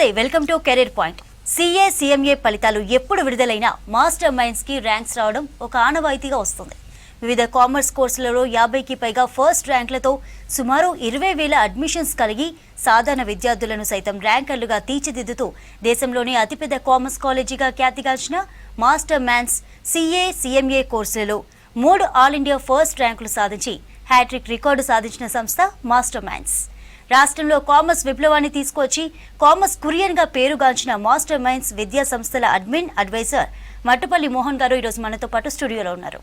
నమస్తే, welcome to career point. CA CMA ఫలితాలు ఎప్పుడు విడుదలైనా మాస్టర్ మైండ్స్ కి ర్యాంక్స్ రావడం ఒక ఆనవాయితీగా వస్తుంది. వివిధ కామర్స్ కోర్సులలో 50కి పైగా ఫస్ట్ ర్యాంకులతో సుమారు 20,000 అడ్మిషన్స్ కలిగి సాధారణ విద్యార్థులను సైతం ర్యాంకర్లుగా తీర్చిదిద్దుతూ దేశంలోనే అతిపెద్ద కామర్స్ కాలేజీగా ఖ్యాతిగాంచిన మాస్టర్ మైండ్స్ సిఏ సిఎంఏ కోర్సులలో 3 ఆల్ ఇండియా ఫస్ట్ ర్యాంకులు సాధించి హ్యాట్రిక్ రికార్డు సాధించిన సంస్థ మాస్టర్ మైండ్స్. రాష్ట్రంలో కామర్స్ విప్లవాన్ని తీసుకొచ్చి కామర్స్ కురియన్గా పేరుగాంచిన మాస్టర్ మైండ్స్ విద్యా సంస్థల అడ్వైజర్ మట్టుపల్లి మోహన్ గారు ఈరోజు మనతో పాటు స్టూడియోలో ఉన్నారు.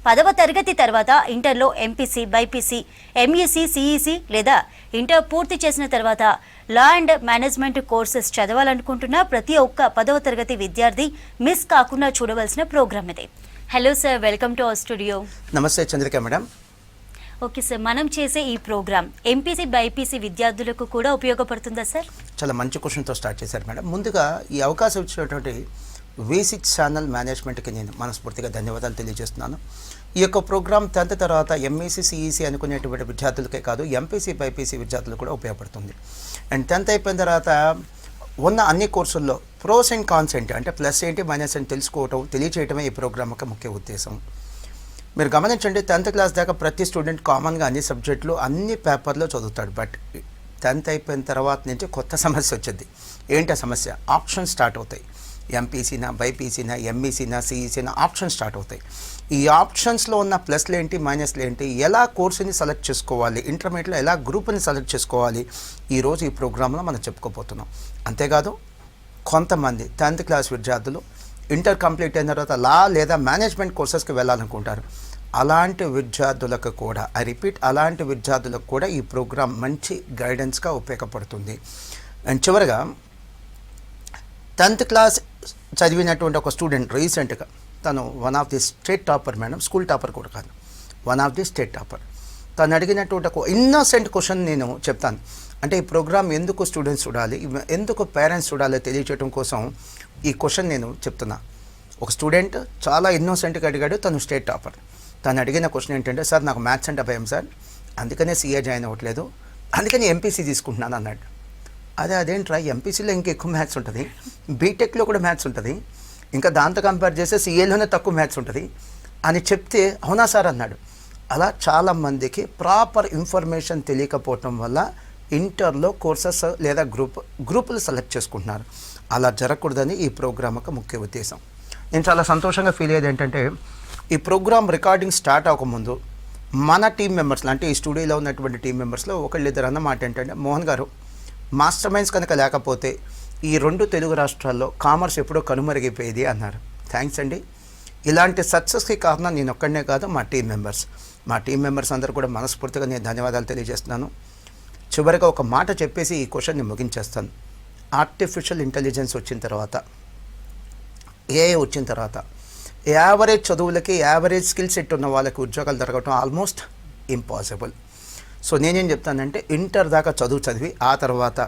10వ తరగతి తర్వాత ఇంటర్లో ఎంపీసీ, బైపీసీ, ఎంఈసీ, సిఈసీ లేదా ఇంటర్ పూర్తి చేసిన తర్వాత లా అండ్ మేనేజ్మెంట్ కోర్సెస్ చదవాలనుకుంటున్న ప్రతి ఒక్క 10వ తరగతి విద్యార్థి మిస్ కాకుండా చూడవలసిన ప్రోగ్రామ్ ఇది. Hello sir, welcome to our studio. నమస్తే చంద్రిక మేడం. ఓకే సార్, మనం చేసే ఈ ప్రోగ్రామ్ ఎంపీసీ, బైపీసీ విద్యార్థులకు కూడా ఉపయోగపడుతుందా సార్? చాలా మంచి క్వశ్చన్తో స్టార్ట్ చేశారు మేడం. ముందుగా ఈ అవకాశం ఇచ్చినటువంటి V6 ఛానల్ మేనేజ్మెంట్కి నేను మనస్ఫూర్తిగా ధన్యవాదాలు తెలియజేస్తున్నాను. ఈ యొక్క ప్రోగ్రామ్ 10th తర్వాత ఎంఈసీ, సిఈసీ అనుకునేటువంటి విద్యార్థులకే కాదు, ఎంపీసీ, బైపీసీ విద్యార్థులు కూడా ఉపయోగపడుతుంది. అండ్ 10th అయిపోయిన తర్వాత ఉన్న అన్ని కోర్సుల్లో ప్రోస్ అండ్ కాన్స్ ఏంటి, అంటే ప్లస్ ఏంటి, మైనస్ ఏంటి తెలుసుకోవటం, తెలియచేయటమే ఈ ప్రోగ్రామ్ యొక్క ముఖ్య ఉద్దేశం. మీరు గమనించండి, 10th క్లాస్ దాకా ప్రతి స్టూడెంట్ కామన్గా అన్ని సబ్జెక్టులు అన్ని పేపర్లో చదువుతాడు. బట్ 10th అయిపోయిన తర్వాత నుంచి కొత్త సమస్య వచ్చింది. ఏంటి ఆ సమస్య? ఆప్షన్స్ స్టార్ట్ అవుతాయి. ఎంపీసీనా, బైపీసీనా, ఎంఈసీనా, సిఈసీనా ఆప్షన్స్ స్టార్ట్ అవుతాయి. ఈ ఆప్షన్స్లో ఉన్న ప్లస్లు ఏంటి, మైనస్లు ఏంటి, ఎలా కోర్సుని సెలెక్ట్ చేసుకోవాలి, ఇంటర్మీడియట్లో ఎలా గ్రూప్ని సెలెక్ట్ చేసుకోవాలి, ఈరోజు ఈ ప్రోగ్రాంలో మనం చెప్పుకోబోతున్నాం. అంతేకాదు కొంతమంది 10th క్లాస్ విద్యార్థులు ఇంటర్ కంప్లీట్ అయిన తర్వాత లా లేదా మేనేజ్మెంట్ కోర్సెస్కి వెళ్ళాలనుకుంటారు. అలాంటి విద్యార్థులకు కూడా, ఐ రిపీట్, అలాంటి విద్యార్థులకు కూడా ఈ ప్రోగ్రాం మంచి గైడెన్స్గా ఉపయోగపడుతుంది. అండ్ చివరిగా 10th క్లాస్ చదివినటువంటి ఒక స్టూడెంట్ రీసెంట్గా తను one of the state topper madam, school topper కూడా కాదు, one of the state topper. తను అడిగినటువంటి ఒక ఇన్నోసెంట్ క్వశ్చన్ నేను చెప్తాను. అంటే ఈ ప్రోగ్రామ్ ఎందుకు స్టూడెంట్స్ చూడాలి, ఎందుకు పేరెంట్స్ చూడాలి తెలియచేయడం కోసం ఈ క్వశ్చన్ నేను చెప్తున్నా. ఒక స్టూడెంట్ చాలా ఇన్నోసెంట్గా అడిగాడు, తను స్టేట్ టాపర్. తను అడిగిన క్వశ్చన్ ఏంటంటే, సార్ నాకు మ్యాథ్స్ అంటే భయం సార్, అందుకనే సిఏ జాయిన్ అవ్వట్లేదు, అందుకని ఎంపీసీ తీసుకుంటున్నాను అన్నాడు. అదేంట్రా, ఎంపీసీలో ఇంకా ఎక్కువ మ్యాథ్స్ ఉంటుంది, బీటెక్లో కూడా మ్యాథ్స్ ఉంటుంది, ఇంకా దాంతో కంపేర్ చేస్తే సిఏలోనే తక్కువ మ్యాథ్స్ ఉంటుంది అని చెప్తే అవునా సార్ అన్నాడు. అలా చాలామందికి ప్రాపర్ ఇన్ఫర్మేషన్ తెలియకపోవటం వల్ల ఇంటర్లో కోర్సెస్ లేదా గ్రూపులు సెలెక్ట్ చేసుకుంటున్నారు. అలా జరగకూడదని ఈ ప్రోగ్రామ్ యొక్క ముఖ్య ఉద్దేశం. నేను చాలా సంతోషంగా ఫీల్ అయ్యేది ఏంటంటే, ఈ ప్రోగ్రామ్ రికార్డింగ్ స్టార్ట్ అవ్వకముందు మన టీం మెంబర్స్లో, అంటే ఈ స్టూడియోలో ఉన్నటువంటి టీం మెంబర్స్లో ఒకళ్ళిద్దరు అన్నమాట ఏంటంటే, మోహన్ గారు, మాస్టర్ మైండ్స్ కనుక లేకపోతే ఈ 2 తెలుగు రాష్ట్రాల్లో కామర్స్ ఎప్పుడో కనుమరుగైపోయేది అన్నారు. థ్యాంక్స్ అండి. ఇలాంటి సక్సెస్కి కారణం నేను ఒక్కడనే కాదు, మా టీం మెంబర్స్ అందరూ కూడా మనస్ఫూర్తిగా నేను ధన్యవాదాలు తెలియజేస్తున్నాను. చివరిగా ఒక మాట చెప్పేసి ఈ క్వశ్చన్ని ముగించేస్తాను. ఆర్టిఫిషియల్ ఇంటెలిజెన్స్ వచ్చిన తర్వాత, ఏఐ వచ్చిన తర్వాత యావరేజ్ చదువులకి, యావరేజ్ స్కిల్ సెట్ ఉన్న వాళ్ళకి ఉద్యోగాలు దొరకటం ఆల్మోస్ట్ ఇంపాసిబుల్. సో నేనేం చెప్తానంటే, ఇంటర్ దాకా చదివి ఆ తర్వాత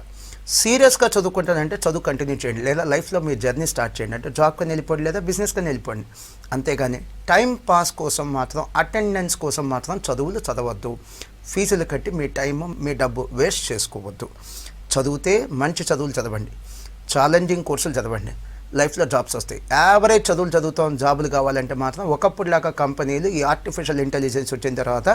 సీరియస్గా చదువుకుంటానంటే చదువు కంటిన్యూ చేయండి, లేదా లైఫ్లో మీ జర్నీ స్టార్ట్ చేయండి. అంటే జాబ్కి వెళ్ళిపోండి లేదా బిజినెస్కి వెళ్ళిపోండి. అంతేగాని టైం పాస్ కోసం మాత్రం, అటెండెన్స్ కోసం మాత్రం చదువులు చదవద్దు. ఫీజులు కట్టి మీ టైం, మీ డబ్బు వేస్ట్ చేసుకోవద్దు. చదివితే మంచి చదువులు చదవండి, ఛాలెంజింగ్ కోర్సులు చదవండి, లైఫ్లో జాబ్స్ వస్తాయి. యావరేజ్ చదువులు చదువుతాం, జాబులు కావాలంటే మాత్రం ఒకప్పుడులాగా కంపెనీలు ఈ ఆర్టిఫిషియల్ ఇంటెలిజెన్స్ వచ్చిన తర్వాత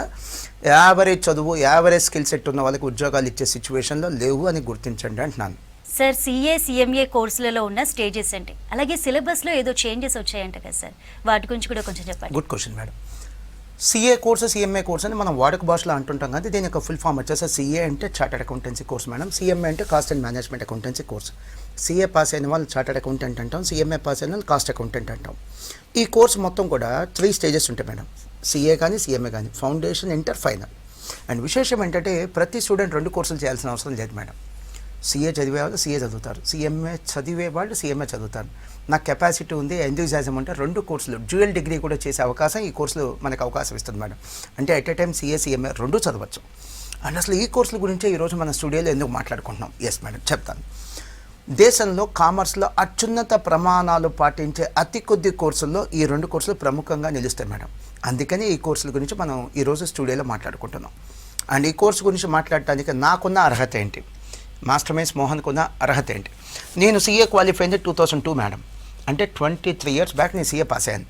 యావరేజ్ చదువు, యావరేజ్ స్కిల్ సెట్ ఉన్న వాళ్ళకి ఉద్యోగాలు ఇచ్చే సిచ్యువేషన్లో లేవు అని గుర్తించండి అంటున్నాను. సార్, సిఏ సిఎంఏ కోర్సులలో ఉన్న స్టేజెస్ అంటే, అలాగే సిలబస్లో ఏదో చేంజెస్ వచ్చాయంట కదా సార్, వాటి గురించి కూడా కొంచెం చెప్పండి. Good question madam. CA course, CMA course అని మనం వాడుక భాషలో అంటుంటాం కదా, దీని యొక్క ఫుల్ ఫామ్ వచ్చేసి సిఏ అంటే chartered accountancy course madam, CMA అంటే cost and management accountancy course. CA pass అయిన వాళ్ళు చార్టెడ్ అకౌంటెంట్ అంటాం, సిఎంఏ పాస్ అయిన వాళ్ళు కాస్ట్ అకౌంటెంట్ అంటాం. ఈ కోర్స్ మొత్తం కూడా 3 స్టేజెస్ ఉంటాయి మేడం, సిఏ కానీ సిఎంఏ కానీ, ఫౌండేషన్, ఇంటర్, ఫైనల్. అండ్ విశేషం ఏంటంటే, ప్రతి స్టూడెంట్ 2 కోర్సులు చేయాల్సిన అవసరం లేదు మేడం. సిఏ చదివే వాళ్ళు సిఏ చదువుతారు, సిఎంఏ చదివే వాళ్ళు సిఎంఏ చదువుతారు. నాకు కెపాసిటీ ఉంది, ఎంథూజియాజం ఉంటే 2 కోర్సులు డ్యూయల్ డిగ్రీ కూడా చేసే అవకాశం ఈ కోర్సులు మనకు అవకాశం ఇస్తుంది మేడం. అంటే at a time CA CMA 2 చదవచ్చు. అండ్ అసలు ఈ కోర్సుల గురించే ఈరోజు మన స్టూడియోలో ఎందుకు మాట్లాడుకుంటున్నాం? ఎస్ మేడం, చెప్తాను. దేశంలో కామర్స్లో అత్యున్నత ప్రమాణాలు పాటించే అతి కొద్ది కోర్సుల్లో ఈ 2 కోర్సులు ప్రముఖంగా నిలుస్తాయి మేడం. అందుకని ఈ కోర్సుల గురించి మనం ఈరోజు స్టూడియోలో మాట్లాడుకుంటున్నాం. అండ్ ఈ కోర్సు గురించి మాట్లాడటానికి నాకున్న అర్హత ఏంటి, మాస్టర్ మైన్స్ మోహన్కు ఉన్న అర్హత ఏంటి? నేను సీఏ క్వాలిఫై అయింది 2002 మేడం. అంటే 23 ఇయర్స్ బ్యాక్ నేను సీఏ పాస్ అయ్యాను.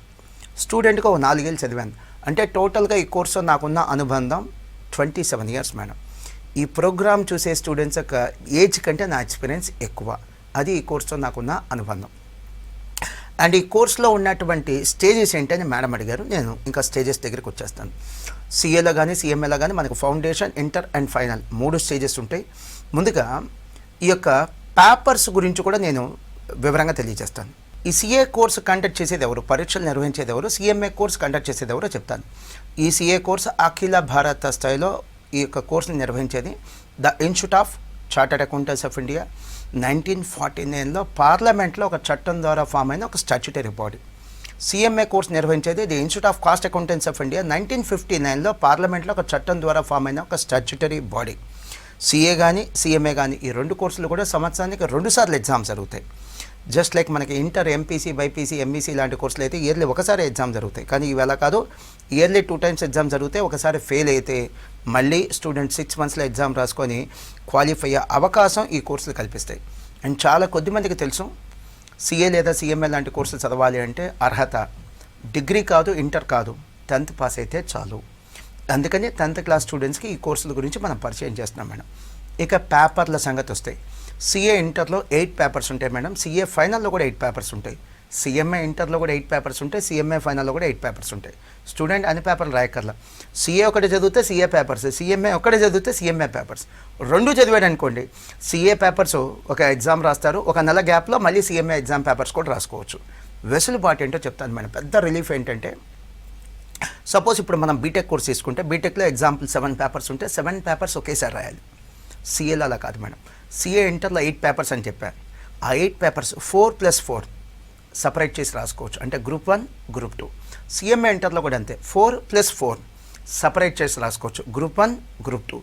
స్టూడెంట్గా ఒక 4 ఏళ్ళు చదివాను. అంటే టోటల్గా ఈ కోర్సులో నాకున్న అనుబంధం 27 ఇయర్స్ మేడం. ఈ ప్రోగ్రామ్ చూసే స్టూడెంట్స్ యొక్క ఏజ్ కంటే నా ఎక్స్పీరియన్స్ ఎక్కువ. అది ఈ కోర్సులో నాకున్న అనుబంధం. అండ్ ఈ కోర్సులో ఉన్నటువంటి స్టేజెస్ ఏంటని మేడం అడిగారు. నేను ఇంకా స్టేజెస్ దగ్గరికి వచ్చేస్తాను. సీఏలో కానీ సిఎంఏలో కానీ మనకు foundation, inter and final 3 stages ఉంటాయి. ముందుగా ఈ యొక్క పేపర్స్ గురించి కూడా నేను వివరంగా తెలియజేస్తాను. ఈ సీఏ కోర్సు కండక్ట్ చేసేది ఎవరు, పరీక్షలు నిర్వహించేది ఎవరు, సిఎంఏ కోర్సు కండక్ట్ చేసేది ఎవరో చెప్తాను. ఈ సీఏ కోర్సు అఖిల భారత స్థాయిలో ఈ యొక్క కోర్సును నిర్వహించేది the institute of chartered accountants of India. 1949లో పార్లమెంట్లో ఒక చట్టం ద్వారా ఫామ్ అయిన ఒక స్టాట్యుటరీ బాడీ. సిఎంఏ కోర్సు నిర్వహించేది the institute of cost accountants of India. 1959లో పార్లమెంట్లో ఒక చట్టం ద్వారా ఫామ్ అయిన ఒక స్టాట్యుటరీ బాడీ. సీఏ కానీ సిఎంఏ కానీ ఈ 2 కోర్సులు కూడా సంవత్సరానికి 2 సార్లు ఎగ్జామ్స్ జరుగుతాయి. జస్ట్ లైక్ మనకి ఇంటర్, ఎంపీసీ, బైపీసీ, ఎంఈసీ లాంటి కోర్సులు అయితే ఇయర్లీ ఒకసారి ఎగ్జామ్ జరుగుతాయి. కానీ ఇవి అలా కాదు, ఇయర్లీ 2 టైమ్స్ ఎగ్జామ్ జరుగుతాయి. ఒకసారి ఫెయిల్ అయితే మళ్ళీ స్టూడెంట్ 6 మంత్స్లో ఎగ్జామ్ రాసుకొని క్వాలిఫై అయ్యే అవకాశం ఈ కోర్సులు కల్పిస్తాయి. అండ్ చాలా కొద్దిమందికి తెలుసు సీఏ లేదా సిఎంఏ లాంటి కోర్సులు చదవాలి అంటే అర్హత డిగ్రీ కాదు, ఇంటర్ కాదు, 10th పాస్ అయితే చాలు. అందుకని 10th క్లాస్ స్టూడెంట్స్కి ఈ కోర్సుల గురించి మనం పరిచయం చేస్తున్నాం మేడం. ఇక పేపర్ల సంగతి వస్తాయి. సీఏ ఇంటర్లో 8 పేపర్స్ ఉంటాయి మేడం. సీఏ ఫైనల్లో కూడా 8 పేపర్స్ ఉంటాయి. సిఎంఏ ఇంటర్లో కూడా 8 పేపర్స్ ఉంటాయి. సిఎంఏ ఫైనల్లో కూడా 8 పేపర్స్ ఉంటాయి. స్టూడెంట్ అన్ని పేపర్లు రాయక్కర్లా. సీఏ ఒకటి చదివితే సీఏ పేపర్స్, సిఎంఏ ఒకటే చదివితే సిఎంఏ పేపర్స్. 2 చదివాడు అనుకోండి, సీఏ పేపర్స్ ఒక ఎగ్జామ్ రాస్తారు, ఒక నెల గ్యాప్లో మళ్ళీ సిఎంఏ ఎగ్జామ్ పేపర్స్ కూడా రాసుకోవచ్చు. వెసులుబాటు ఏంటో చెప్తాను మేడం. పెద్ద రిలీఫ్ ఏంటంటే, సపోజ్ ఇప్పుడు మనం బీటెక్ కోర్స్ తీసుకుంటే బీటెక్లో ఎగ్జాంపుల్ 7 పేపర్స్ ఉంటే 7 పేపర్స్ ఒకేసారి రాయాలి. సీఏలో అలా కాదు మేడం. సీఏ ఇంటర్లో 8 పేపర్స్ అని చెప్పారు. ఆ 8 పేపర్స్ 4+4 సపరేట్ చేసి రాసుకోవచ్చు. అంటే గ్రూప్ 1, గ్రూప్ 2. సిఎంఏ ఇంటర్లో కూడా అంతే, 4+4 సపరేట్ చేసి రాసుకోవచ్చు. Group 1, group 2.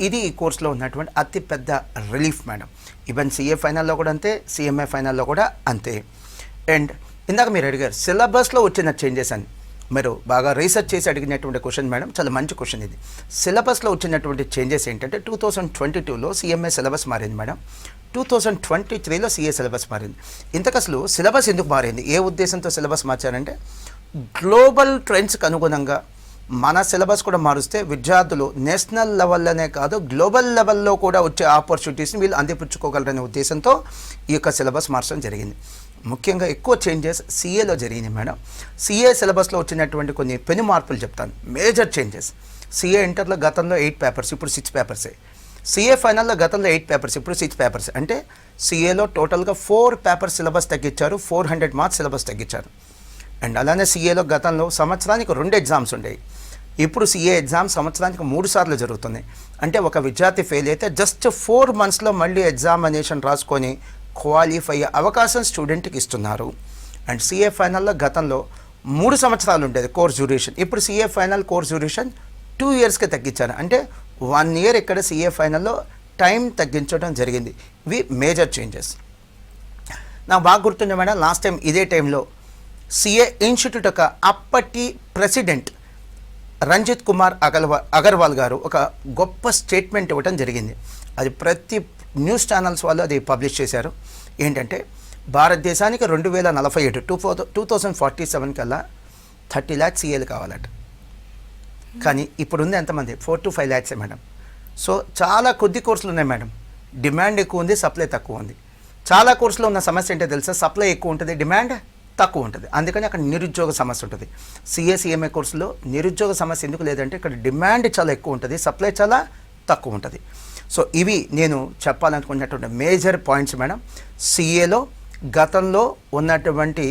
ఇది ఈ కోర్సులో ఉన్నటువంటి అతి పెద్ద రిలీఫ్ మేడం. ఈవెన్ సీఏ ఫైనల్లో కూడా అంతే, సిఎంఏ ఫైనల్లో కూడా అంతే. అండ్ ఇందాక మీరు అడిగారు సిలబస్లో వచ్చిన చేంజెస్ అని. మీరు బాగా రీసెర్చ్ చేసి అడిగినటువంటి క్వశ్చన్ మేడం, చాలా మంచి క్వశ్చన్ ఇది. సిలబస్లో వచ్చినటువంటి చేంజెస్ ఏంటంటే 2022లో సిఎంఏ సిలబస్ మారింది మేడం. 2023లో సీఏ సిలబస్ మారింది. ఇంతకు అసలు సిలబస్ ఎందుకు మారింది, ఏ ఉద్దేశంతో సిలబస్ మార్చారంటే, గ్లోబల్ ట్రెండ్స్కి అనుగుణంగా మన సిలబస్ కూడా మారుస్తే విద్యార్థులు నేషనల్ లెవెల్లోనే కాదు గ్లోబల్ లెవెల్లో కూడా వచ్చే ఆపర్చునిటీస్ని వీళ్ళు అందిపుచ్చుకోగలరనే ఉద్దేశంతో ఈ యొక్క సిలబస్ మార్చడం జరిగింది. ముఖ్యంగా ఎక్కువ చేంజెస్ సీఏలో జరిగినాయి మేడం. సీఏ సిలబస్లో వచ్చినటువంటి కొన్ని పెను మార్పులు చెప్తాను. Major changes. సీఏ ఇంటర్లో గతంలో 8 పేపర్స్, ఇప్పుడు 6 పేపర్సే. సీఏ ఫైనల్లో గతంలో 8 పేపర్స్, ఇప్పుడు 6 పేపర్స్. అంటే సీఏలో టోటల్గా 4 పేపర్స్ సిలబస్ తగ్గించారు, 400 మార్క్స్ సిలబస్ తగ్గించారు. అండ్ అలానే సీఏలో గతంలో సంవత్సరానికి 2 ఎగ్జామ్స్ ఉండేవి. ఇప్పుడు సీఏ ఎగ్జామ్ సంవత్సరానికి 3 సార్లు జరుగుతుంది. అంటే ఒక విద్యార్థి ఫెయిల్ అయితే జస్ట్ 4 మంత్స్లో మళ్ళీ ఎగ్జామినేషన్ రాసుకొని క్వాలిఫై అయ్యే అవకాశం స్టూడెంట్కి ఇస్తున్నారు. అండ్ సీఏ ఫైనల్లో గతంలో 3 సంవత్సరాలు ఉండేది కోర్స్ డ్యూరేషన్. ఇప్పుడు సీఏ ఫైనల్ కోర్స్ డ్యూరేషన్ 2 ఇయర్స్కి తగ్గించారు. అంటే 1 ఇయర్ ఇక్కడ సీఏ ఫైనల్లో టైం తగ్గించడం జరిగింది. ఇవి మేజర్ చేంజెస్. నాకు బాగా గుర్తుంది మేడం, లాస్ట్ టైం ఇదే టైంలో సీఏ ఇన్స్టిట్యూట్ యొక్క అప్పటి ప్రెసిడెంట్ రంజిత్ కుమార్ అగర్వాల్ గారు ఒక గొప్ప స్టేట్మెంట్ ఇవ్వడం జరిగింది. అది ప్రతి న్యూస్ ఛానల్స్ వాళ్ళు అది పబ్లిష్ చేశారు. ఏంటంటే, భారతదేశానికి 2047 2047 కల్లా 30 lakhs సీఏలు కావాలట. కానీ ఇప్పుడుంది ఎంతమంది? 4 to 5 lakhs మేడం. సో చాలా కొద్ది కోర్సులు ఉన్నాయి మేడం. డిమాండ్ ఎక్కువ ఉంది, సప్లై తక్కువ ఉంది. చాలా కోర్సులో ఉన్న సమస్య ఏంటో తెలుసా? సప్లై ఎక్కువ ఉంటుంది, డిమాండ్ తక్కువ ఉంటుంది. అందుకని అక్కడ నిరుద్యోగ సమస్య ఉంటుంది. సీఏ సిఎంఏ కోర్సులో నిరుద్యోగ సమస్య ఎందుకు లేదంటే, ఇక్కడ డిమాండ్ చాలా ఎక్కువ ఉంటుంది, సప్లై చాలా తక్కువ ఉంటుంది. సో ఇవి నేను చెప్పాలనుకున్నటువంటి మేజర్ పాయింట్స్ మేడం. సీఏలో గతంలో ఉన్నటువంటి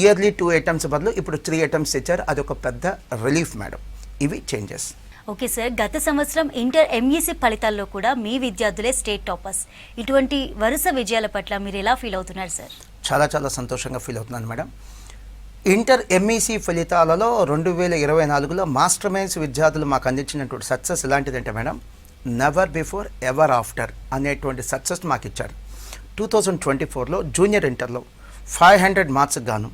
ఇయర్లీ 2 అటెంప్ట్స్ బదులు ఇప్పుడు 3 అటెంప్ట్స్ ఇచ్చారు. అదొక పెద్ద రిలీఫ్ మేడం. ఇవి చేంజెస్. ఓకే సార్, గత సంవత్సరం ఇంటర్ ఎంఈసీ ఫలితాల్లో కూడా మీ విద్యార్థులే స్టేట్ టాపర్స్. ఇటువంటి వరుస విజయాల పట్ల మీరు ఎలా ఫీల్ అవుతున్నారు సార్? చాలా చాలా సంతోషంగా ఫీల్ అవుతున్నాను మేడం. ఇంటర్ ఎంఈసీ ఫలితాలలో 2024లో మాస్టర్ మైన్స్ విద్యార్థులు మాకు అందించినటువంటి సక్సెస్ ఎలాంటిదంటే madam, never before ever after అనేటువంటి సక్సెస్ మాకు ఇచ్చారు. 2024లో జూనియర్ ఇంటర్లో 500 మార్క్స్ గాను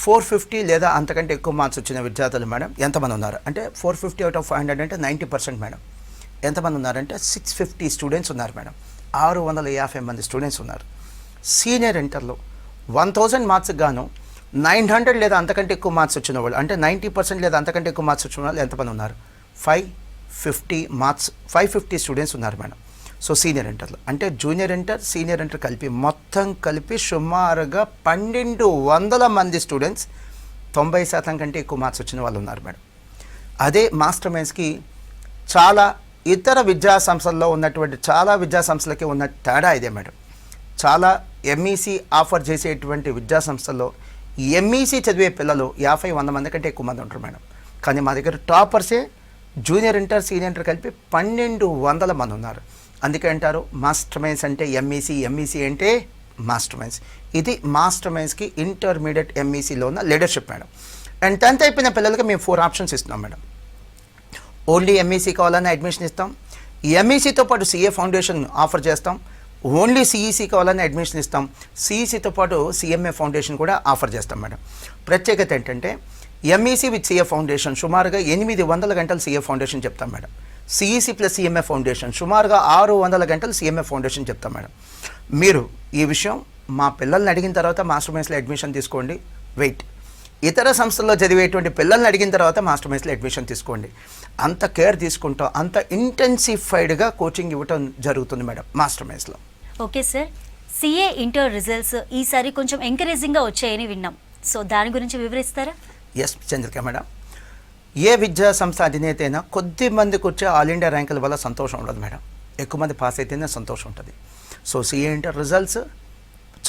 450 లేదా అంతకంటే ఎక్కువ మార్క్స్ వచ్చిన విద్యార్థులు మేడం ఎంతమంది ఉన్నారు అంటే 450 out of 500 అంటే 90% మేడం. ఎంతమంది ఉన్నారంటే 650 స్టూడెంట్స్ ఉన్నారు మేడం. 650 మంది స్టూడెంట్స్ ఉన్నారు. సీనియర్ ఇంటర్లో 1000 మార్క్స్కి గాను 900 లేదా అంతకంటే ఎక్కువ మార్క్స్ వచ్చిన వాళ్ళు, అంటే 90% లేదా అంతకంటే ఎక్కువ మార్క్స్ వచ్చిన వాళ్ళు ఎంతమంది ఉన్నారు? 550 స్టూడెంట్స్ ఉన్నారు మేడం. సో సీనియర్ ఇంటర్లో, అంటే జూనియర్ ఇంటర్ సీనియర్ ఇంటర్ కలిపి మొత్తం కలిపి సుమారుగా 1200 మంది స్టూడెంట్స్ 90% కంటే ఎక్కువ మార్క్స్ వచ్చిన వాళ్ళు ఉన్నారు మేడం. అదే మాస్టర్ మైండ్స్కి చాలా ఇతర విద్యా సంస్థల్లో ఉన్నటువంటి చాలా విద్యా సంస్థలకి ఉన్న తేడా ఇదే మేడం. చాలా ఎంఈసీ ఆఫర్ చేసేటువంటి విద్యా సంస్థల్లో ఎంఈసీ చదివే పిల్లలు 50-100 మంది కంటే ఎక్కువ మంది ఉంటారు మేడం. కానీ మా దగ్గర టాపర్సే జూనియర్ ఇంటర్ సీనియర్ ఇంటర్ కలిపి 1200 మంది ఉన్నారు. అందుకే అంటారు మాస్టర్ మైండ్స్ అంటే ఎంఈసీ, ఎంఈసీ అంటే మాస్టర్ మైండ్స్. ఇది మాస్టర్ మైండ్స్కి ఇంటర్మీడియట్ ఎంఈసీలో ఉన్న లీడర్షిప్ మేడం. అండ్ 10th అయిపోయిన పిల్లలకి మేము 4 ఆప్షన్స్ ఇస్తున్నాం మేడం. ఓన్లీ ఎంఈసీ కావాలని అడ్మిషన్ ఇస్తాం, ఎంఈసీతో పాటు సిఏ ఫౌండేషన్ ఆఫర్ చేస్తాం, ఓన్లీ సిఈసీ కావాలని అడ్మిషన్ ఇస్తాం, సిఈసీతో పాటు సిఎంఏ ఫౌండేషన్ కూడా ఆఫర్ చేస్తాం మేడం. ప్రత్యేకత ఏంటంటే ఎంఈసీ విత్ సిఏ ఫౌండేషన్ సుమారుగా 800 గంటలు సిఏ ఫౌండేషన్ చెప్తాం madam. CEC plus CMA foundation సుమారుగా 600 గంటలు సిఎంఏ ఫౌండేషన్ చెప్తాం మేడం. మీరు ఈ విషయం మా పిల్లల్ని అడిగిన తర్వాత మాస్టర్ మైండ్స్లో అడ్మిషన్ తీసుకోండి. వెయిట్, ఇతర సంస్థల్లో చదివేటువంటి పిల్లల్ని అడిగిన తర్వాత మాస్టర్ మైండ్స్లో అడ్మిషన్ తీసుకోండి. అంత కేర్ తీసుకుంటాం, అంత ఇంటెన్సిఫైడ్గా కోచింగ్ ఇవ్వటం జరుగుతుంది మేడం మాస్టర్ మైండ్స్లో. Okay sir, CA inter results ఈసారి కొంచెం ఎంకరేజింగ్గా వచ్చాయని విన్నాం. సో దాని గురించి వివరిస్తారా? ఎస్ చంద్రిక మేడం, ఏ విద్యా సంస్థ అధినేత అయినా కొద్ది మందికి వచ్చే ఆల్ ఇండియా ర్యాంకుల వల్ల సంతోషం ఉండదు మేడం. ఎక్కువ మంది పాస్ అయితేనే సంతోషం ఉంటుంది. సో సిఏ ఇంటర్ రిజల్ట్స్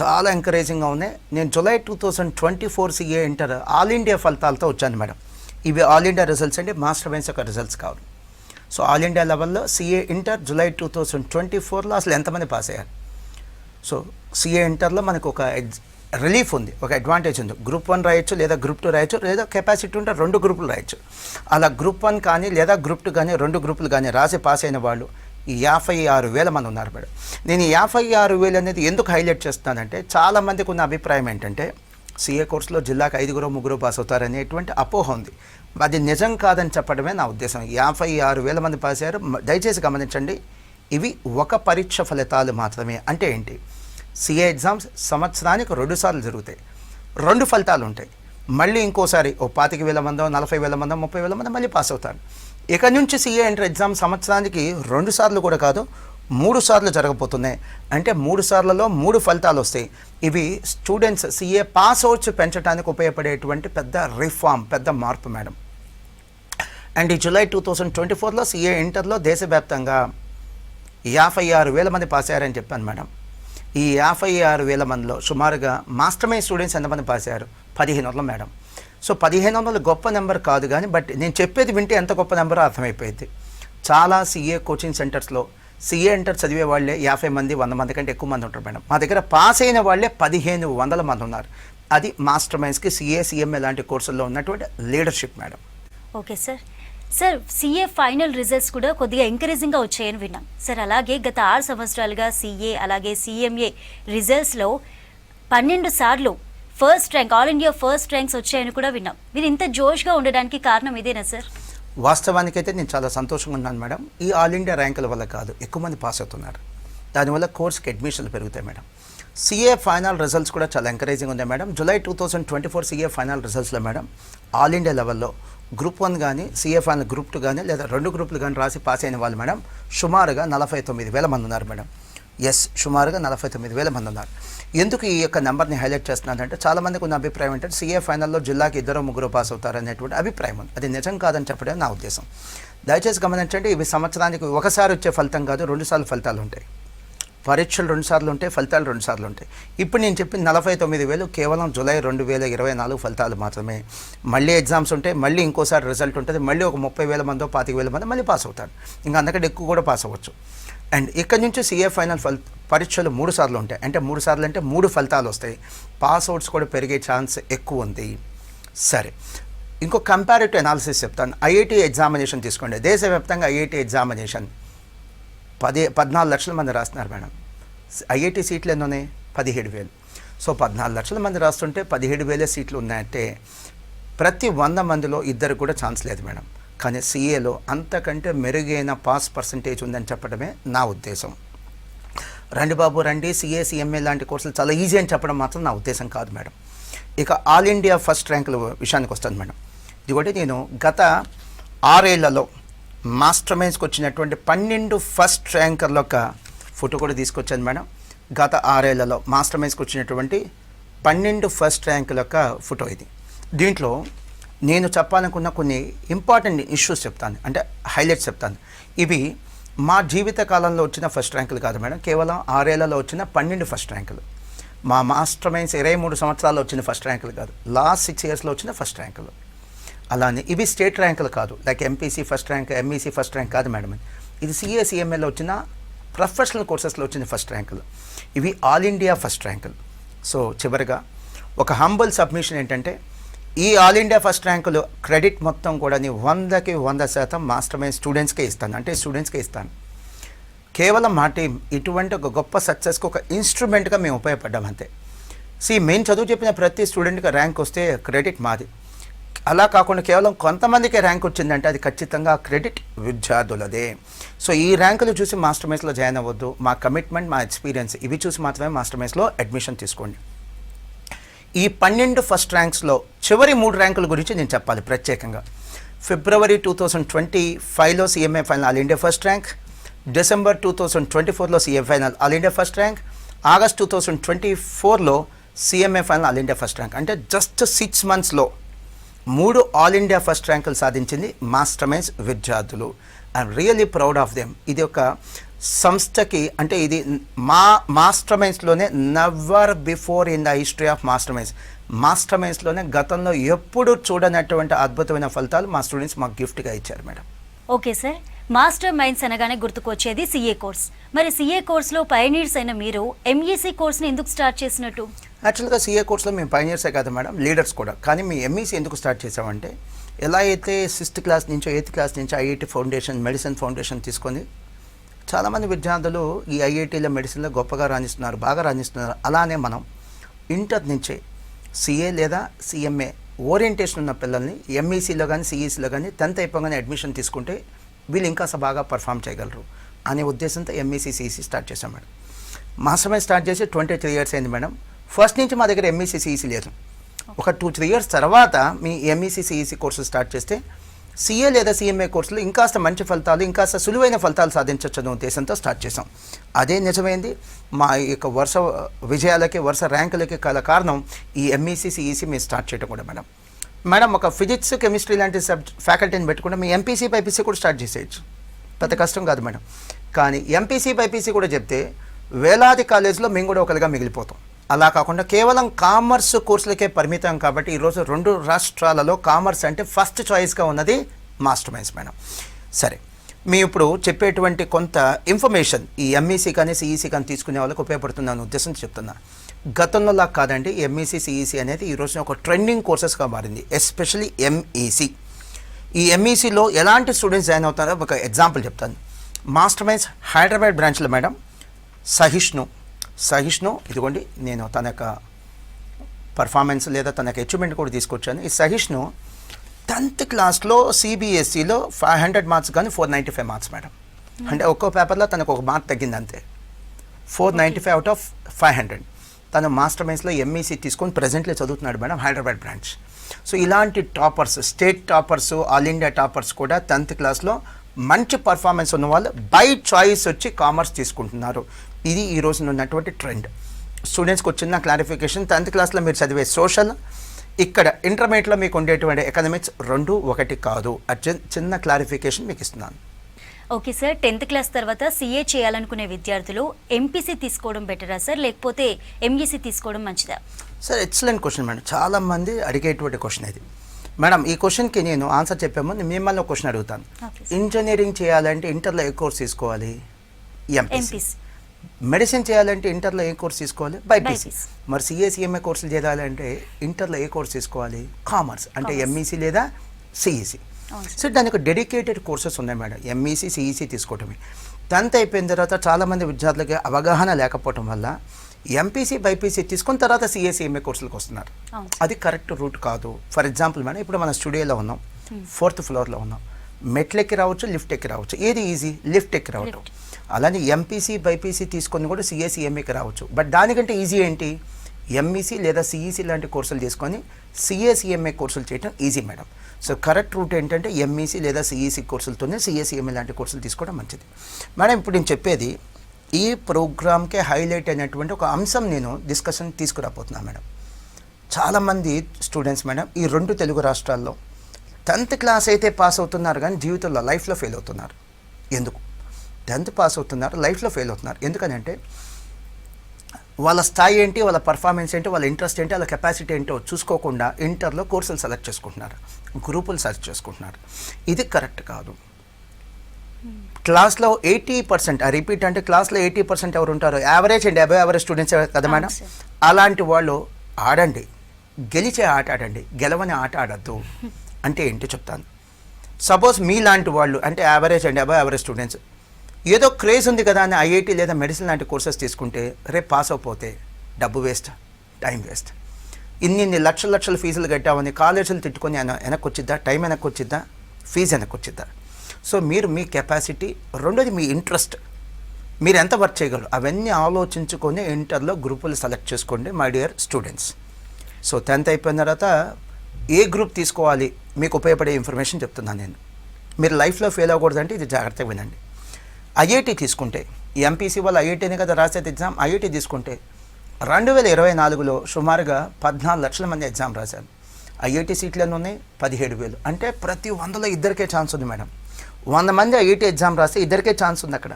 చాలా ఎంకరేజింగ్గా ఉన్నాయి. నేను July 2024 CA inter all India ఫలితాలతో వచ్చాను మేడం. ఇవి ఆల్ ఇండియా రిజల్ట్స్ అంటే మాస్టర్ మైండ్స్ యొక్క రిజల్ట్స్ కావు. సో ఆల్ ఇండియా లెవెల్లో సిఏ ఇంటర్ జూలై 2024లో అసలు ఎంతమంది పాస్ అయ్యారు? సో సిఏ ఇంటర్లో మనకు ఒక రిలీఫ్ ఉంది, ఒక అడ్వాంటేజ్ ఉంది. గ్రూప్ 1 రాయొచ్చు, లేదా గ్రూప్ 2 రాయొచ్చు, లేదా కెపాసిటీ ఉంటే 2 గ్రూపులు రాయొచ్చు. అలా గ్రూప్ 1 కానీ లేదా గ్రూప్ 2 కానీ 2 గ్రూపులు కానీ రాసి పాస్ అయిన వాళ్ళు 56,000 మంది ఉన్నారు మేడం. నేను 56,000 అనేది ఎందుకు హైలైట్ చేస్తున్నానంటే చాలామందికి ఉన్న అభిప్రాయం ఏంటంటే సిఏ కోర్సులో జిల్లాకు 5-3 పాస్ అవుతారనేటువంటి అపోహ ఉంది. అది నిజం కాదని చెప్పడమే నా ఉద్దేశం. 56,000 మంది పాస్ అయ్యారు. దయచేసి గమనించండి, ఇవి ఒక పరీక్ష ఫలితాలు మాత్రమే. అంటే ఏంటి? సిఏ ఎగ్జామ్స్ సంవత్సరానికి 2 సార్లు జరుగుతాయి, 2 ఫలితాలు ఉంటాయి. మళ్ళీ ఇంకోసారి 25,000 మందో 40,000 మందో 30,000 మంది మళ్ళీ పాస్ అవుతారు. ఇక నుంచి సిఏ ఇంటర్ ఎగ్జామ్ సంవత్సరానికి 2 సార్లు కూడా కాదు, 3 సార్లు జరగబోతున్నాయి. అంటే 3 సార్లలో 3 ఫలితాలు వస్తాయి. ఇవి స్టూడెంట్స్ సిఏ పాస్ అవుట్స్ పెంచడానికి ఉపయోగపడేటువంటి పెద్ద రిఫార్మ్, పెద్ద మార్పు మేడం. అండ్ ఈ జూలై 2024లో సిఏ ఇంటర్లో దేశవ్యాప్తంగా 56,000 మంది పాస్ అయ్యారని చెప్పాను మేడం. ఈ 56,000 మందిలో సుమారుగా మాస్టర్ మైండ్ స్టూడెంట్స్ ఎంతమంది పాస్ అయ్యారు? 1,500 మేడం. సో 1,500 గొప్ప నెంబర్ కాదు, కానీ బట్ నేను చెప్పేది వింటే ఎంత గొప్ప నెంబరో అర్థమైపోయింది. చాలా సిఏ కోచింగ్ సెంటర్స్లో సిఏ ఇంటర్ చదివే వాళ్ళే 50 మంది 100 మంది కంటే ఎక్కువ మంది ఉంటారు మేడం. మా దగ్గర పాస్ అయిన వాళ్ళే 1,500 మంది ఉన్నారు. అది మాస్టర్ మైండ్స్కి సిఏ సిఎంఏ లాంటి కోర్సుల్లో ఉన్నటువంటి leadership madam. Okay sir. Sir, CA final results కూడా కొద్దిగా ఎంకరేజింగ్గా వచ్చాయని విన్నాం సార్. అలాగే గత 6 సంవత్సరాలుగా సిఏ అలాగే సిఎంఏ రిజల్ట్స్లో 12 సార్లు first rank, all India first ranks వచ్చాయని కూడా విన్నాం. మీరు ఇంత జోష్గా ఉండడానికి కారణం ఇదేనా సార్? వాస్తవానికైతే నేను చాలా సంతోషంగా ఉన్నాను మేడం. ఈ ఆల్ ఇండియా ర్యాంకుల వల్ల కాదు, ఎక్కువ మంది పాస్ అవుతున్నారు, దానివల్ల కోర్స్కి అడ్మిషన్లు పెరుగుతాయి మేడం. సిఏ ఫైనల్ రిజల్ట్స్ కూడా చాలా ఎంకరేజింగ్ ఉంది మేడం. జూలై 2024 సిఏ ఫైనల్ రిజల్ట్స్లో మేడం ఆల్ ఇండియా లెవెల్లో గ్రూప్ 1 కానీ సిఏ ఫైనల్ గ్రూప్ 2 కానీ లేదా 2 గ్రూపులు కానీ రాసి పాస్ అయిన వాళ్ళు మేడం సుమారుగా 49,000 మంది ఉన్నారు మేడం. ఎస్, సుమారుగా 49,000 మంది ఉన్నారు. ఎందుకు ఈ యొక్క నెంబర్ని హైలైట్ చేస్తున్నానంటే చాలామందికి ఉన్న అభిప్రాయం ఏంటంటే సిఏ ఫైనల్లో జిల్లాకి 2-3 పాస్ అవుతారు అనేటువంటి అభిప్రాయం ఉంది. అది నిజం కాదని చెప్పడం నా ఉద్దేశం. దయచేసి గమనించండి, ఇవి సంవత్సరానికి ఒకసారి వచ్చే ఫలితం కాదు, 2 సార్లు ఫలితాలు ఉంటాయి. పరీక్షలు 2 సార్లు ఉంటాయి, ఫలితాలు 2 సార్లు ఉంటాయి. ఇప్పుడు నేను చెప్పిన 49,000 కేవలం జూలై 2024 ఫలితాలు మాత్రమే. మళ్ళీ ఎగ్జామ్స్ ఉంటాయి, మళ్ళీ ఇంకోసారి రిజల్ట్ ఉంటుంది, మళ్ళీ ఒక 30,000 మందో 25,000 మంది మళ్ళీ పాస్ అవుతారు. ఇంకా అంతకంటే ఎక్కువ కూడా పాస్ అవ్వచ్చు. అండ్ ఇక్కడ నుంచి సిఏ ఫైనల్ పరీక్షలు 3 సార్లు ఉంటాయి. అంటే 3 సార్లు అంటే 3 ఫలితాలు వస్తాయి. పాస్ అవుట్స్ కూడా పెరిగే ఛాన్స్ ఎక్కువ ఉంది. సరే, ఇంకో కంపారిటివ్ అనాలిసిస్ చెప్తాను. ఐఐటి ఎగ్జామినేషన్ తీసుకోండి. దేశవ్యాప్తంగా ఐఐటి ఎగ్జామినేషన్ 14 లక్షల మంది రాస్తున్నారు మేడం. ఐఐటి సీట్లు ఎన్ని ఉన్నాయి? 17,000. సో 14 లక్షల మంది రాస్తుంటే 17,000 సీట్లు ఉన్నాయంటే ప్రతి 100 మందిలో 2 కూడా ఛాన్స్ లేదు మేడం. కానీ సిఏలో అంతకంటే మెరుగైన పాస్ పర్సంటేజ్ ఉందని చెప్పడమే నా ఉద్దేశం. రండి బాబు రండి సిఏ లాంటి కోర్సులు చాలా ఈజీ అని చెప్పడం మాత్రం నా ఉద్దేశం కాదు మేడం. ఇక ఆల్ ఇండియా ఫస్ట్ ర్యాంకుల విషయానికి వస్తుంది మేడం. ఇదిగోటి నేను గత 6 ఏళ్లలో మాస్టర్ మైన్స్కి వచ్చినటువంటి 12 ఫస్ట్ ర్యాంకర్ల యొక్క ఫోటో కూడా తీసుకొచ్చాను మేడం. గత 6 ఏళ్లలో మాస్టర్ మైన్స్కి వచ్చినటువంటి 12 ఫస్ట్ ర్యాంకుల యొక్క ఫోటో ఇది. దీంట్లో నేను చెప్పాలనుకున్న కొన్ని ఇంపార్టెంట్ ఇష్యూస్ చెప్తాను, అంటే హైలైట్స్ చెప్తాను. ఇవి మా జీవిత కాలంలో వచ్చిన ఫస్ట్ ర్యాంకులు కాదు మేడం, కేవలం 6 ఏళ్లలో వచ్చిన 12 ఫస్ట్ ర్యాంకులు. మా మాస్టర్ మైన్స్ 23 సంవత్సరాల్లో వచ్చిన ఫస్ట్ ర్యాంకులు కాదు, లాస్ట్ 6 ఇయర్స్లో వచ్చిన ఫస్ట్ ర్యాంకులు. అలానే ఇవి స్టేట్ ర్యాంకులు కాదు, like MPC first rank, MEC first rank కాదు మేడం. ఇది సిఏలో వచ్చిన ప్రొఫెషనల్ కోర్సెస్లో వచ్చిన ఫస్ట్ ర్యాంకులు. ఇవి ఆల్ ఇండియా ఫస్ట్ ర్యాంకులు. సో చివరిగా ఒక హంబుల్ సబ్మిషన్ ఏంటంటే, ఈ ఆల్ ఇండియా ఫస్ట్ ర్యాంకులు క్రెడిట్ మొత్తం కూడా 100కి 100% మాస్టర్ మైండ్ స్టూడెంట్స్కే ఇస్తాను, అంటే స్టూడెంట్స్కే ఇస్తాను. కేవలం మా టీం ఇటువంటి ఒక గొప్ప సక్సెస్కి ఒక ఇన్స్ట్రుమెంట్గా మేము ఉపయోగపడ్డాం అంతే. మేము చదువు చెప్పిన ప్రతి స్టూడెంట్కి ర్యాంక్ వస్తే క్రెడిట్ మాది. అలా కాకుండా కేవలం కొంతమందికే ర్యాంక్ వచ్చిందంటే అది ఖచ్చితంగా క్రెడిట్ విద్యార్థులదే. సో ఈ ర్యాంకులు చూసి మాస్టర్ మైన్స్లో జాయిన్ అవ్వద్దు. మా కమిట్మెంట్, మా ఎక్స్పీరియన్స్ ఇవి చూసి మాత్రమే మాస్టర్ మైన్స్లో అడ్మిషన్ తీసుకోండి. ఈ 12 ఫస్ట్ ర్యాంక్స్లో చివరి 3 ర్యాంకుల గురించి నేను చెప్పాలి ప్రత్యేకంగా. ఫిబ్రవరి 2025లో CMA final all India first rank, December 2024లో CA final all India first rank, August 2024లో CMA final all India first rank. అంటే జస్ట్ 6 మంత్స్లో 3 ఆల్ ఇండియా ఫస్ట్ ర్యాంకులు సాధించింది మాస్టర్ మైన్స్ విద్యార్థులు. I'm really proud of them. ఇది ఒక సంస్థకి, అంటే ఇది మా మాస్టర్ మైన్స్లోనే never before in the history of Master మైన్స్లోనే గతంలో ఎప్పుడు చూడనటువంటి అద్భుతమైన ఫలితాలు మా స్టూడెంట్స్ మాకు గిఫ్ట్గా ఇచ్చారు madam. Okay sir, master minds అనగానే గుర్తుకొచ్చేది సిఏ కోర్స్. మరి సిఏ కోర్స్లో పైనీర్స్ అయిన మీరు ఎంఈసీ కోర్స్ని ఎందుకు స్టార్ట్ చేసినట్టు? యాక్చువల్గా సిఏ కోర్స్లో మేము పైనీర్సే కాదు మేడం, లీడర్స్ కూడా. కానీ మీ ఎంఈసీ ఎందుకు స్టార్ట్ చేసామంటే, ఎలా అయితే 6th క్లాస్ నుంచో 8th క్లాస్ నుంచో ఐఐటి ఫౌండేషన్, మెడిసిన్ ఫౌండేషన్ తీసుకొని చాలామంది విద్యార్థులు ఈ ఐఐటీలో మెడిసిన్లో గొప్పగా రాణిస్తున్నారు, బాగా రాణిస్తున్నారు. అలానే మనం ఇంటర్ నుంచే సిఏ లేదా సిఎంఏ ఓరియంటేషన్ ఉన్న పిల్లల్ని ఎంఈసీలో కానీ సిఈసీలో కానీ 10th అయిపోగానే అడ్మిషన్ తీసుకుంటే వీళ్ళు ఇంకా బాగా పర్ఫామ్ చేయగలరు అనే ఉద్దేశంతో ఎంఈసీ సిఈసీ స్టార్ట్ చేశాం మేడం. మాస్టర్ మైండ్ స్టార్ట్ చేసి 23 ఇయర్స్ అయింది మేడం. ఫస్ట్ నుంచి మా దగ్గర ఎంఈసీ సిఈసీ లేదు. ఒక 2-3 ఇయర్స్ తర్వాత మీ ఎంఈసీ సిఈసీ కోర్సు స్టార్ట్ చేస్తే సిఏ లేదా సిఎంఏ కోర్సులు ఇంకాస్త మంచి ఫలితాలు, ఇంకాస్త సులువైన ఫలితాలు సాధించవచ్చు అనే ఉద్దేశంతో స్టార్ట్ చేసాం. అదే నిజమైంది. మా యొక్క వరుస విజయాలకి, వరుస ర్యాంకులకి కారణం ఈ ఎంఈసీ సిఈసీ మేము స్టార్ట్ చేయడం కూడా మేడం. ఒక ఫిజిక్స్, కెమిస్ట్రీ లాంటి ఫ్యాకల్టీని పెట్టుకుంటే మీ ఎంపీసీ బైపీసీ కూడా స్టార్ట్ చేసేయచ్చు, పెద్ద కష్టం కాదు మేడం. కానీ ఎంపీసీ బైపీసీ కూడా చెప్తే వేలాది కాలేజీలో మేము కూడా ఒకరిగా మిగిలిపోతాం. అలా కాకుండా కేవలం కామర్స్ కోర్సులకే పరిమితం కాబట్టి ఈరోజు 2 రాష్ట్రాలలో కామర్స్ అంటే ఫస్ట్ చాయిస్గా ఉన్నది మాస్టర్ మైండ్స్ మేడం. సరే, మీ ఇప్పుడు చెప్పేటువంటి కొంత ఇన్ఫర్మేషన్ ఈ ఎంఈసీ కానీ సిఈసీ కానీ తీసుకునే వాళ్ళకి ఉపయోగపడుతుందనే ఉద్దేశంతో చెప్తున్నా. గతంలో కాదండి, ఎంఈసీ సిఈసీ అనేది ఈ రోజున ఒక ట్రెండింగ్ కోర్సెస్గా మారింది, ఎస్పెషల్లీ ఎంఈసీ. ఈ ఎంఈసీలో ఎలాంటి స్టూడెంట్స్ జాయిన్ అవుతారో ఒక ఎగ్జాంపుల్ చెప్తాను. మాస్టర్ మైండ్స్ హైదరాబాద్ బ్రాంచ్లో మేడం సహిష్ణు ఇదిగోండి, నేను తన యొక్క పర్ఫార్మెన్స్ లేదా తన యొక్క అచీవ్మెంట్ కూడా తీసుకొచ్చాను. ఈ సహిష్ణు 10th క్లాస్లో సిబిఎస్ఈలో 500 మార్క్స్ కానీ 495 మార్క్స్ మేడం. అంటే ఒక్కో పేపర్లో తనకు 1 మార్క్ తగ్గింది అంతే. 495 అవుట్ ఆఫ్ 500. తను మాస్టర్ మైండ్స్లో ఎంఈసీ తీసుకొని ప్రజెంట్లీ చదువుతున్నాడు మేడం, హైదరాబాద్ బ్రాంచ్. సో ఇలాంటి toppers, state toppers, all India toppers కూడా 10th క్లాస్లో మంచి పర్ఫార్మెన్స్ ఉన్న వాళ్ళు బై చాయిస్ వచ్చి కామర్స్ తీసుకుంటున్నారు. ఇది ఈ రోజున ఉన్నటువంటి ట్రెండ్. స్టూడెంట్స్కి వచ్చిన క్లారిఫికేషన్, 10th క్లాస్లో మీరు చదివే సోషల్, ఇక్కడ ఇంటర్మీడియట్లో మీకు ఉండేటువంటి ఎకనామిక్స్ 2 ఒకటి కాదు. చిన్న క్లారిఫికేషన్ మీకు ఇస్తున్నాను. ఓకే సార్, 10th క్లాస్ తర్వాత సిఏ చేయాలనుకునే విద్యార్థులు ఎంపీసీ తీసుకోవడం బెటరా సార్, లేకపోతే ఎంఈసీ తీసుకోవడం మంచిదా? Sir, excellent question madam. చాలామంది అడిగేటువంటి క్వశ్చన్ ఇది మేడం. ఈ క్వశ్చన్కి నేను ఆన్సర్ చెప్పాము. మిమ్మల్ని ఒక క్వశ్చన్ అడుగుతాను. ఇంజనీరింగ్ చేయాలంటే ఇంటర్లో ఏ కోర్స్ తీసుకోవాలి? ఎంపీసీ. మెడిసిన్ చేయాలంటే ఇంటర్లో ఏ కోర్స్ తీసుకోవాలి? బైపీసీ. మరి సిఏ సిఎంఏ కోర్సులు చేయాలంటే ఇంటర్లో ఏ కోర్స్ తీసుకోవాలి? కామర్స్, అంటే ఎంఈసీ లేదా సిఈసీ. సో దానికి డెడికేటెడ్ కోర్సెస్ ఉన్నాయి మేడం. ఎంఈసీ సిఈసీ తీసుకోవటమే. 10th అయిపోయిన తర్వాత చాలామంది విద్యార్థులకి అవగాహన లేకపోవటం వల్ల ఎంపీసీ బైపీసీ తీసుకున్న తర్వాత సిఏ సిఎంఏ కోర్సులకు వస్తున్నారు. అది కరెక్ట్ రూట్ కాదు. ఫర్ ఎగ్జాంపుల్ మేడం, ఇప్పుడు మన స్టూడియోలో ఉన్నాం, 4th ఫ్లోర్లో ఉన్నాం. మెట్లెక్కి రావచ్చు, లిఫ్ట్ ఎక్కి రావచ్చు. ఏది ఈజీ? లిఫ్ట్ ఎక్కి రావటం. అలానే ఎంపీసీ బైపీసీ తీసుకొని కూడా సిఏసీఎంఏకి రావచ్చు. బట్ దానికంటే ఈజీ ఏంటి? ఎంఈసీ లేదా సిఈసీ లాంటి కోర్సులు చేసుకొని సిఏసీఎంఏ కోర్సులు చేయడం easy madam. So correct route ఏంటంటే ఎంఈసీ లేదా సిఈసీ కోర్సులతోనే సిఏసీఎంఏ లాంటి కోర్సులు తీసుకోవడం మంచిది మేడం. ఇప్పుడు నేను చెప్పేది ఈ ప్రోగ్రామ్కే హైలైట్ అయినటువంటి ఒక అంశం నేను డిస్కషన్ తీసుకురాబోతున్నాను మేడం. చాలామంది స్టూడెంట్స్ మేడం ఈ 2 తెలుగు రాష్ట్రాల్లో 10th క్లాస్ అయితే పాస్ అవుతున్నారు కానీ జీవితంలో లైఫ్లో ఫెయిల్ అవుతున్నారు. ఎందుకు? 10th పాస్ అవుతున్నారు, లైఫ్లో ఫెయిల్ అవుతున్నారు. ఎందుకనంటే వాళ్ళ స్థాయి ఏంటి, వాళ్ళ పర్ఫార్మెన్స్ ఏంటి, వాళ్ళ ఇంట్రెస్ట్ ఏంటి, వాళ్ళ కెపాసిటీ ఏంటో చూసుకోకుండా ఇంటర్లో కోర్సులు సెలెక్ట్ చేసుకుంటున్నారు, గ్రూపులు సెలెక్ట్ చేసుకుంటున్నారు. ఇది కరెక్ట్ కాదు. క్లాస్లో 80%, రిపీట్ అంటే క్లాస్లో 80% ఎవరు ఉంటారు? Average and above average students కదా మేడం. అలాంటి వాళ్ళు ఆడండి, గెలిచే ఆట ఆడండి, గెలవని ఆట ఆడద్దు. అంటే ఏంటి చెప్తాను. సపోజ్ మీలాంటి వాళ్ళు అంటే average and above average students ఏదో క్రేజ్ ఉంది కదా అని ఐఐటి లేదా మెడిసిన్ లాంటి కోర్సెస్ తీసుకుంటే రేపు పాస్ అయిపోతే డబ్బు వేస్ట్, టైం వేస్ట్. ఇన్ని లక్షల ఫీజులు కట్టామని కాలేజీలు తిట్టుకొని వెనక్కి వచ్చిద్దా? టైం వెనక్కి వచ్చిద్దా? ఫీజు వెనక్కి వచ్చిద్దా? సో మీరు మీ కెపాసిటీ, రెండోది మీ ఇంట్రెస్ట్, మీరు ఎంత వర్క్ చేయగలరు అవన్నీ ఆలోచించుకొని ఇంటర్లో గ్రూపులు సెలెక్ట్ చేసుకోండి my dear students. So 10th అయిపోయిన తర్వాత ఏ గ్రూప్ తీసుకోవాలి మీకు ఉపయోగపడే ఇన్ఫర్మేషన్ చెప్తున్నాను నేను. మీరు లైఫ్లో ఫెయిల్ అవ్వకూడదంటే ఇది జాగ్రత్తగా వినండి. ఐఐటి తీసుకుంటే, ఎంపీసీ వాళ్ళు ఐఐటీనే కదా రాసేది ఎగ్జామ్. ఐఐటి తీసుకుంటే 2024లో సుమారుగా 14 లక్షల మంది ఎగ్జామ్ రాశారు. ఐఐటి సీట్లు ఎన్ని ఉన్నాయి? 17,000. అంటే ప్రతి 100లో ఇద్దరికే ఛాన్స్ ఉంది మేడం. 100 మంది ఐఐటి ఎగ్జామ్ రాస్తే ఇద్దరికే ఛాన్స్ ఉంది అక్కడ.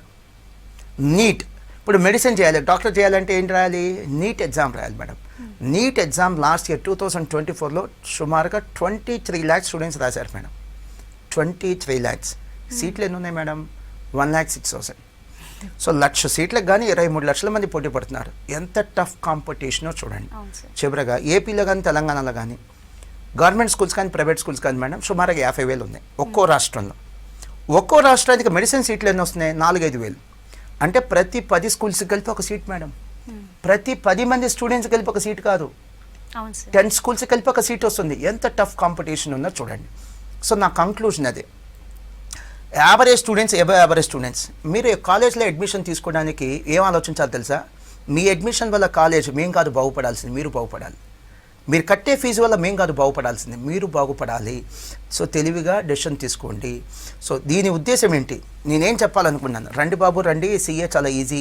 నీట్, ఇప్పుడు మెడిసిన్ చేయాలి, డాక్టర్ చేయాలంటే ఏంటి రాయాలి? నీట్ ఎగ్జామ్ రాయాలి madam. NEET exam last year 2024లో సుమారుగా 23 lakhs స్టూడెంట్స్ రాశారు మేడం. 23 lakhs. సీట్లు ఎన్ని ఉన్నాయి మేడం? 1,06,000. సో 1,00,000 సీట్లకు కానీ 23 లక్షల మంది పోటీ పడుతున్నారు. ఎంత టఫ్ కాంపిటీషనో చూడండి. చివరగా ఏపీలో కానీ తెలంగాణలో కానీ గవర్నమెంట్ స్కూల్స్ కానీ ప్రైవేట్ స్కూల్స్ కానీ మేడం సుమారుగా 50,000 ఉన్నాయి ఒక్కో రాష్ట్రంలో. ఒక్కో రాష్ట్రానికి మెడిసిన్ సీట్లు ఎన్ని వస్తున్నాయి? 4-5,000. అంటే ప్రతి 10 స్కూల్స్కి కలిపి ఒక సీట్ మేడం. ప్రతి 10 మంది స్టూడెంట్స్ కలిపి ఒక సీట్ కాదు, 10 స్కూల్స్కి కలిపి ఒక సీట్ వస్తుంది. ఎంత టఫ్ కాంపిటీషన్ ఉందో చూడండి. సో నా కంక్లూజన్ అదే. Average students, above average students, మీరు కాలేజ్లో అడ్మిషన్ తీసుకోవడానికి ఏం ఆలోచించాలి తెలుసా? మీ అడ్మిషన్ వల్ల కాలేజ్ మేము కాదు బాగుపడాల్సింది, మీరు బాగుపడాలి. మీరు కట్టే ఫీజు వల్ల మేము కాదు బాగుపడాల్సింది, మీరు బాగుపడాలి. సో తెలివిగా డెసిషన్ తీసుకోండి. సో దీని ఉద్దేశం ఏంటి? నేనేం చెప్పాలనుకున్నాను, రండి బాబు రండి, సిఏ చాలా ఈజీ,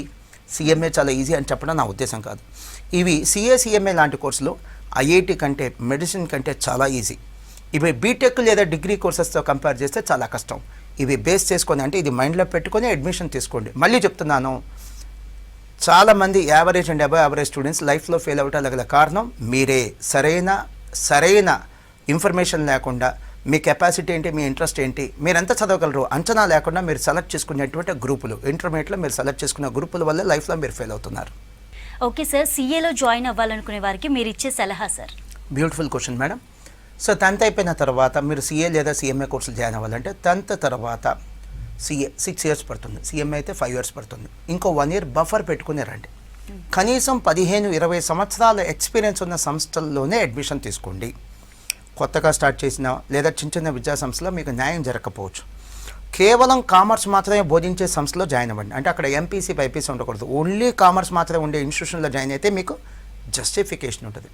సిఎంఏ చాలా ఈజీ అని చెప్పడం నా ఉద్దేశం కాదు. ఇవి సిఏ లాంటి కోర్సులు ఐఐటి కంటే, మెడిసిన్ కంటే చాలా ఈజీ. ఇవి బీటెక్ లేదా డిగ్రీ కోర్సెస్తో కంపేర్ చేస్తే చాలా కష్టం. ఇవి బేస్ చేసుకొని, అంటే ఇది మైండ్లో పెట్టుకొని అడ్మిషన్ తీసుకోండి. మళ్ళీ చెప్తున్నాను, చాలామంది average and above average students లైఫ్లో ఫెయిల్ అవ్వటానికి గల కారణం మీరే. సరైన ఇన్ఫర్మేషన్ లేకుండా, మీ కెపాసిటీ ఏంటి, మీ ఇంట్రెస్ట్ ఏంటి, మీరు ఎంత చదవగలరు అంచనా లేకుండా మీరు సెలెక్ట్ చేసుకునేటువంటి గ్రూపులు, ఇంటర్మీడియట్లో మీరు సెలెక్ట్ చేసుకునే గ్రూపుల వల్ల లైఫ్లో మీరు ఫెయిల్ అవుతున్నారు. ఓకే సార్, సిఏలో జాయిన్ అవ్వాలనుకునే వారికి మీరు ఇచ్చే సలహా sir? Beautiful question madam. So 10th అయిపోయిన తర్వాత మీరు సిఏ లేదా సిఎంఏ కోర్సులు జాయిన్ అవ్వాలంటే 10th తర్వాత సిఏ 6 years పడుతుంది, సిఎంఏ అయితే 5 years పడుతుంది. ఇంకో 1 year బఫర్ పెట్టుకుని రండి. కనీసం 15-20 సంవత్సరాల ఎక్స్పీరియన్స్ ఉన్న సంస్థల్లోనే అడ్మిషన్ తీసుకోండి. కొత్తగా స్టార్ట్ చేసిన లేదా చిన్న విద్యా సంస్థలో మీకు న్యాయం జరగకపోవచ్చు. కేవలం కామర్స్ మాత్రమే బోధించే సంస్థలో జాయిన్ అవ్వండి. అంటే అక్కడ ఎంపీసీ బైపీసీ ఉండకూడదు, ఓన్లీ కామర్స్ మాత్రమే ఉండే ఇన్స్టిట్యూషన్లో జాయిన్ అయితే మీకు జస్టిఫికేషన్ ఉంటుంది.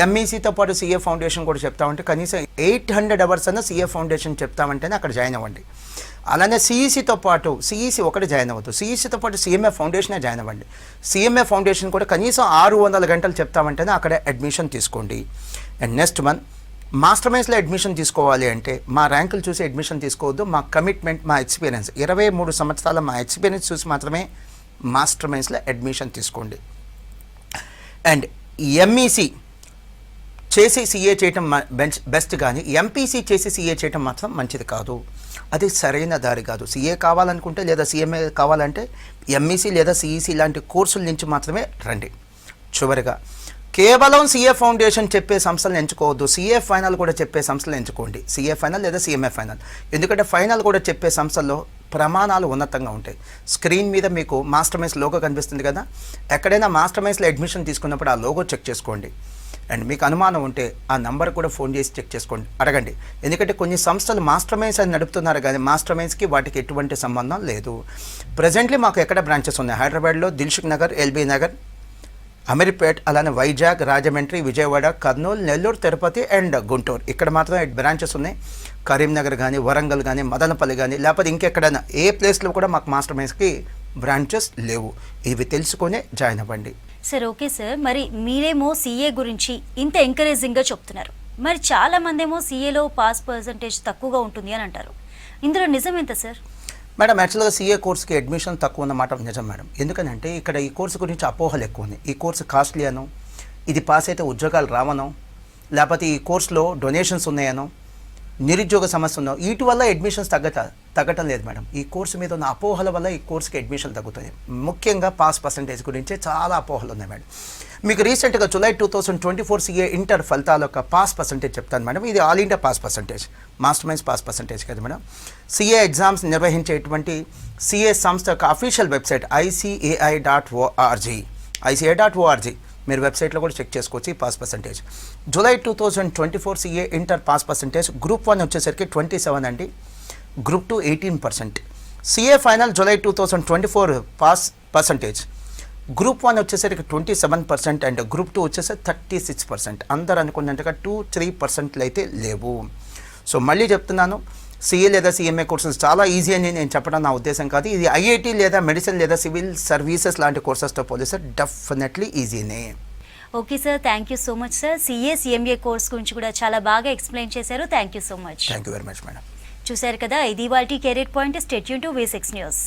ఎంఈసీతో పాటు సిఏ ఫౌండేషన్ కూడా చెప్తామంటే కనీసం 800 hours అన్న సిఏ ఫౌండేషన్ చెప్తామంటేనే అక్కడ జాయిన్ అవ్వండి. అలానే సిఈసీతో పాటు, సిఈసీ ఒకటి జాయిన్ అవ్వద్దు, సిఈసీతో పాటు సిఎంఏ ఫౌండేషనే జాయిన్ అవ్వండి. సిఎంఏ ఫౌండేషన్ కూడా కనీసం 600 గంటలు చెప్తామంటేనే అక్కడ అడ్మిషన్ తీసుకోండి. అండ్ నెక్స్ట్ మంత్ మాస్టర్ మైన్స్లో అడ్మిషన్ తీసుకోవాలి అంటే మా ర్యాంకులు చూసి అడ్మిషన్ తీసుకోవద్దు, మా కమిట్మెంట్, మా ఎక్స్పీరియన్స్, 23 సంవత్సరాల మా ఎక్స్పీరియన్స్ చూసి మాత్రమే మాస్టర్ మైన్స్లో అడ్మిషన్ తీసుకోండి. అండ్ ఎంఈసీ చేసి సిఏ చేయటం బెస్ట్, కానీ ఎంపీసీ చేసి సిఏ చేయటం మాత్రం మంచిది కాదు. అది సరైన దారి కాదు. సిఏ కావాలనుకుంటే లేదా సిఎంఏ కావాలంటే ఎంఈసీ లేదా సిఈసీ లాంటి కోర్సుల నుంచి మాత్రమే రండి. చివరిగా కేవలం సిఏ ఫౌండేషన్ చెప్పే సంస్థలను ఎంచుకోవద్దు, సిఏ ఫైనల్ కూడా చెప్పే సంస్థలు ఎంచుకోండి. సిఏ ఫైనల్ లేదా సిఎంఏ ఫైనల్, ఎందుకంటే ఫైనల్ కూడా చెప్పే సంస్థల్లో ప్రమాణాలు ఉన్నతంగా ఉంటాయి. స్క్రీన్ మీద మీకు మాస్టర్ మైన్స్ లోగో కనిపిస్తుంది కదా, ఎక్కడైనా మాస్టర్ మైన్స్లో అడ్మిషన్ తీసుకున్నప్పుడు ఆ లోగో చెక్ చేసుకోండి. అండ్ మీకు అనుమానం ఉంటే ఆ నంబర్ కూడా ఫోన్ చేసి చెక్ చేసుకోండి, అడగండి. ఎందుకంటే కొన్ని సంస్థలు మాస్టర్ మైండ్స్ అని నడుపుతున్నారు కానీ మాస్టర్ మైండ్స్కి వాటికి ఎటువంటి సంబంధం లేదు. ప్రజెంట్లీ మాకు ఎక్కడ బ్రాంచెస్ ఉన్నాయి? హైదరాబాద్లో దిల్సుఖ్ నగర్, ఎల్బీ నగర్, అమీర్పేట్, అలానే వైజాగ్, రాజమండ్రి, విజయవాడ, కర్నూలు, నెల్లూరు, తిరుపతి అండ్ గుంటూరు. ఇక్కడ మాత్రం 8 బ్రాంచెస్ ఉన్నాయి. కరీంనగర్ కానీ, వరంగల్ కానీ, మదనపల్లి కానీ, లేకపోతే ఇంకెక్కడైనా ఏ ప్లేస్లో కూడా మాకు మాస్టర్ మైండ్స్కి బ్రాంచెస్ లేవు. ఇవి తెలుసుకునే జాయిన్ అవ్వండి. సార్ ఓకే సార్, మరి మీరేమో సీఏ గురించి ఇంత ఎంకరేజింగ్గా చెప్తున్నారు, మరి చాలా మంది ఏమో సీఏలో పాస్ పర్సంటేజ్ తక్కువగా ఉంటుంది అని అంటారు. ఇందులో నిజం ఎంత సార్? మేడం, యాక్చువల్గా సీఏ కోర్స్కి అడ్మిషన్ తక్కువ ఉన్నమాట నిజం మేడం. ఎందుకనంటే ఇక్కడ ఈ కోర్సు గురించి అపోహలు ఎక్కువ ఉన్నాయి. ఈ కోర్సు కాస్ట్లీ అను, ఇది పాస్ అయితే ఉద్యోగాలు రావనో, లేకపోతే ఈ కోర్సులో డొనేషన్స్ ఉన్నాయనో, నిరుద్యోగ సమస్య ఉందో, వీటి వల్ల అడ్మిషన్స్ తగ్గటం లేదు మేడం. ఈ కోర్సు మీద ఉన్న అపోహల వల్ల ఈ కోర్సుకి అడ్మిషన్ తగ్గుతాయి. ముఖ్యంగా పాస్ పర్సంటేజ్ గురించి చాలా అపోహలు ఉన్నాయి మేడం. మీకు రీసెంట్గా జూలై 2024 సీఏ ఇంటర్ ఫలితాల యొక్క పాస్ పర్సంటేజ్ చెప్తాను మేడం. ఇది all India pass percentage, master minds pass percentage కదా మేడం. సీఏ ఎగ్జామ్స్ నిర్వహించేటువంటి సీఏ సంస్థ యొక్క అఫీషియల్ వెబ్సైట్ ICAI.org మీరు వెబ్సైట్లో కూడా చెక్ చేసుకోవచ్చు. ఈ pass percentage July 2024 CA inter pass percentage group 1 వచ్చేసరికి 27 అండి, group 2 18%. CA final July 2024 pass percentage group 1 వచ్చేసరికి 27% అండ్ గ్రూప్ 2 వచ్చేసరికి 36%. అందరూ అనుకున్నట్టుగా 2-3% అయితే లేవు. సో మళ్ళీ చెప్తున్నాను, సీఏ లేదా సిఎంఏ కోర్సెస్ చాలా ఈజీ అని నేను చెప్పడం నా ఉద్దేశం కాదు. ఇది ఐఐటి లేదా మెడిసిన్ లేదా సివిల్ సర్వీసెస్ లాంటి కోర్సెస్తో పోలిస్తే డెఫినెట్లీ ఈజీనే. Okay sir, thank you so much sir. CA CMA course గురించి కూడా చాలా బాగా ఎక్స్ప్లెయిన్ చేశారు. Thank you so much. Thank you very much madam. చూశారు కదా, ఇది ఇవాల్టి career point. Stay tune to V6 news.